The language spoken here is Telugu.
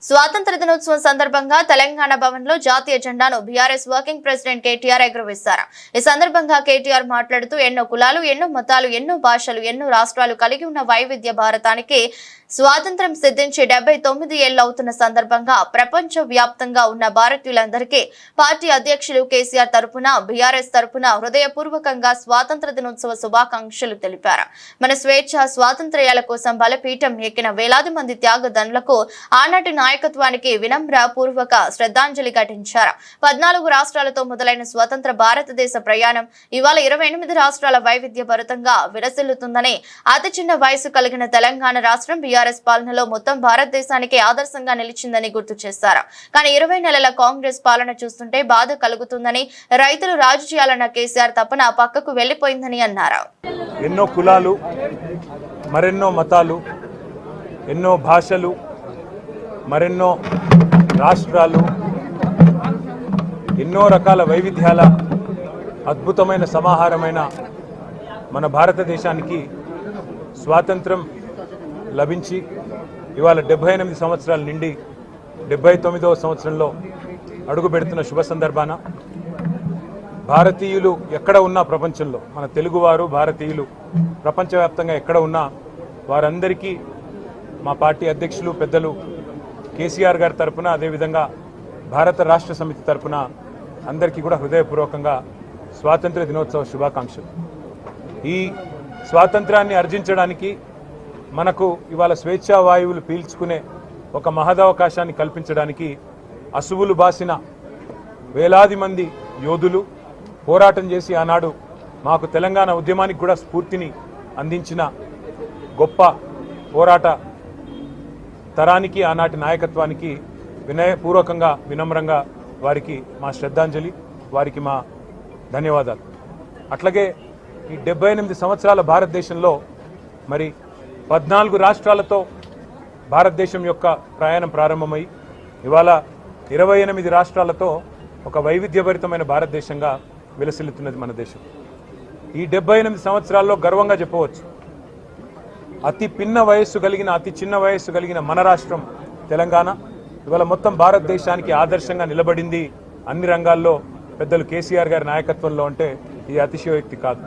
స్వాతంత్ర దినోత్సవం సందర్భంగా తెలంగాణ భవన్ లో జాతీయ జెండాను బీఆర్ఎస్ వర్కింగ్ ప్రెసిడెంట్ కేటీఆర్ ఎగురవేశారు. ఈ సందర్భంగా కేటీఆర్ మాట్లాడుతూ ఎన్నో కులాలు, ఎన్నో మతాలు, ఎన్నో భాషలు, ఎన్నో రాష్ట్రాలు కలిగి ఉన్న వైవిధ్య భారతానికి స్వాతంత్ర్యం సిద్ధించి 79 ఏళ్లు అవుతున్న సందర్భంగా ప్రపంచ వ్యాప్తంగా ఉన్న భారతీయులందరికీ పార్టీ అధ్యక్షులు కేసీఆర్ తరపున బీఆర్ఎస్ తరపున హృదయపూర్వకంగా స్వాతంత్ర దినోత్సవ శుభాకాంక్షలు తెలిపారు. మన స్వేచ్ఛ స్వాతంత్ర్యాల కోసం బలపీఠం ఎక్కిన వేలాది మంది త్యాగదనులకు ఆనాటి నాయకత్వానికి వినమ్ర పూర్వక శ్రద్ధాంజలి ఘటించారు. 14 రాష్ట్రాలతో మొదలైన స్వతంత్ర భారతదేశ ప్రయాణం ఇవాళ 28 రాష్ట్రాల వైవిధ్య భరితంగా విరసిల్లుతుందని, అతి చిన్న వయసు కలిగిన తెలంగాణ రాష్ట్రం బీఆర్ఎస్ పాలనలో మొత్తం భారతదేశానికి ఆదర్శంగా నిలిచిందని గుర్తు చేశారు. కానీ 20 నెలల కాంగ్రెస్ పాలన చూస్తుంటే బాధ కలుగుతుందని, రైతులు రాజు చేయాలన్న కేసీఆర్ తపన పక్కకు వెళ్లిపోయిందని అన్నారు. ఎన్నో కులాలు, మరెన్నో మతాలు, ఎన్నో భాషలు, మరెన్నో రాష్ట్రాలు, ఎన్నో రకాల వైవిధ్యాల అద్భుతమైన సమాహారమైన మన భారతదేశానికి స్వాతంత్రం లభించి ఇవాళ 78 సంవత్సరాల నిండి 79వ సంవత్సరంలో అడుగు పెడుతున్న శుభ సందర్భాన భారతీయులు ఎక్కడ ఉన్నా ప్రపంచంలో, మన తెలుగువారు భారతీయులు ప్రపంచవ్యాప్తంగా ఎక్కడ ఉన్నా వారందరికీ మా పార్టీ అధ్యక్షులు పెద్దలు కేసీఆర్ గారి తరపున, అదేవిధంగా భారత రాష్ట్ర సమితి తరపున అందరికీ కూడా హృదయపూర్వకంగా స్వాతంత్ర దినోత్సవ శుభాకాంక్షలు. ఈ స్వాతంత్రాన్ని అర్జించడానికి మనకు ఇవాళ స్వేచ్ఛా వాయువులు పీల్చుకునే ఒక మహదవకాశాన్ని కల్పించడానికి అసువులు బాసిన వేలాది మంది యోధులు పోరాటం చేసి ఆనాడు మాకు తెలంగాణ ఉద్యమానికి కూడా స్ఫూర్తిని అందించిన గొప్ప పోరాట తరానికి, ఆనాటి నాయకత్వానికి వినయపూర్వకంగా వినమ్రంగా వారికి మా శ్రద్ధాంజలి, వారికి మా ధన్యవాదాలు. అట్లాగే ఈ 78 సంవత్సరాల భారతదేశంలో మరి 14 రాష్ట్రాలతో భారతదేశం యొక్క ప్రయాణం ప్రారంభమై ఇవాళ 28 రాష్ట్రాలతో ఒక వైవిధ్యభరితమైన భారతదేశంగా విలసిల్లుతున్నది మన దేశం. ఈ 78 సంవత్సరాల్లో గర్వంగా చెప్పవచ్చు, అతి చిన్న వయస్సు కలిగిన మన రాష్ట్రం తెలంగాణ ఇవాళ మొత్తం భారతదేశానికి ఆదర్శంగా నిలబడింది అన్ని రంగాల్లో పెద్దలు కేసీఆర్ గారి నాయకత్వంలో. అంటే ఇది అతిశయోక్తి కాదు.